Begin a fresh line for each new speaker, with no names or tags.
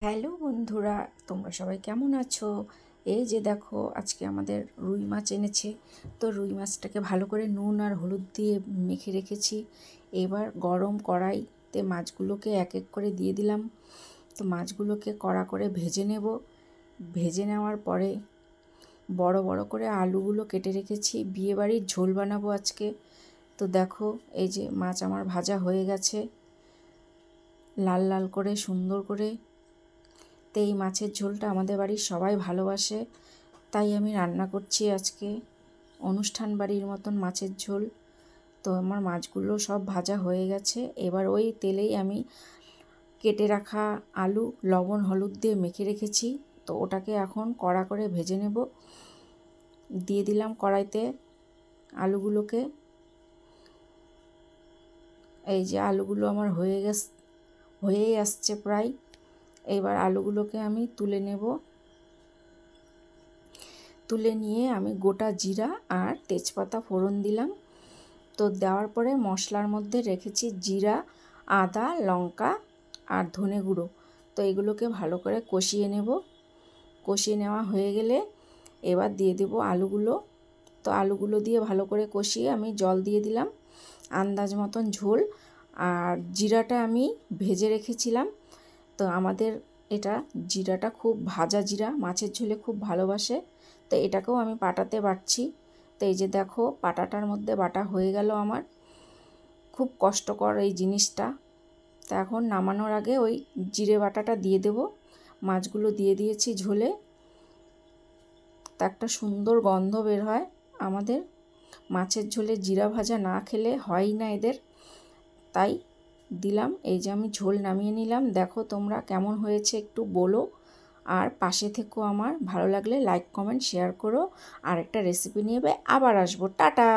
Hello বন্ধুরা, তোমরা সবাই কেমন আছো? এই যে দেখো, আজকে আমাদের রুই মাছ এনেছে। তো রুই মাছটাকে ভালো করে নুন আর হলুদ দিয়ে মেখে রেখেছি। এবার গরম কড়াইতে মাছগুলোকে এক এক করে দিয়ে দিলাম। তো মাছগুলোকে কড়া করে ভেজে নেব। ভেজে নেওয়ার পরে বড় বড় করে আলুগুলো কেটে রেখেছি, বিয়েবাড়ির ঝোল বানাবো আজকে। তো দেখো, এই যে মাছ আমার ভাজা হয়ে গেছে লাল লাল করে, সুন্দর করে। তো এই মাছের ঝোলটা আমাদের বাড়ির সবাই ভালোবাসে, তাই আমি রান্না করছি আজকে অনুষ্ঠান বাড়ির মতন মাছের ঝোল। তো আমার মাছগুলো সব ভাজা হয়ে গেছে। এবার ওই তেলেই আমি কেটে রাখা আলু লবণ হলুদ দিয়ে মেখে রেখেছি, তো ওটাকে এখন কড়া করে ভেজে নেব। দিয়ে দিলাম কড়াইতে আলুগুলোকে। এই যে আলুগুলো আমার হয়েই আসছে প্রায়। এবার আলুগুলোকে আমি তুলে নেব। তুলে নিয়ে আমি গোটা জিরা আর তেজপাতা ফোড়ন দিলাম। তো দেওয়ার পরে মশলার মধ্যে রেখেছি জিরা, আদা, লঙ্কা আর ধনে গুঁড়ো। তো এগুলোকে ভালো করে কষিয়ে নেব। কষিয়ে নেওয়া হয়ে গেলে এবার দিয়ে দেব আলুগুলো। তো আলুগুলো দিয়ে ভালো করে কষিয়ে আমি জল দিয়ে দিলাম আন্দাজ মতন ঝোল। আর জিরাটা আমি ভেজে রেখেছিলাম। তো আমাদের এটা জিরাটা খুব ভাজা জিরা মাছের ঝোলে খুব ভালোবাসে। তো এটাকেও আমি পাটাতে বাটছি। তো এই যে দেখো, পাটাটার মধ্যে বাটা হয়ে গেল আমার। খুব কষ্টকর এই জিনিসটা। তো এখন নামানোর আগে ওই জিরে বাটাটা দিয়ে দেব। মাছগুলো দিয়ে দিয়েছি ঝোলে। তা একটা সুন্দর গন্ধ বের হয়। আমাদের মাছের ঝোলে জিরা ভাজা না খেলে হয় না এদের, তাই দিলাম। এই যে আমি ঝোল নামিয়ে নিলাম। দেখো তোমরা কেমন হয়েছে একটু বলো, আর পাশে থেকো আমার। ভালো লাগলে লাইক কমেন্ট শেয়ার করো। আর একটা রেসিপি নিয়ে আবার আসবো। টাটা।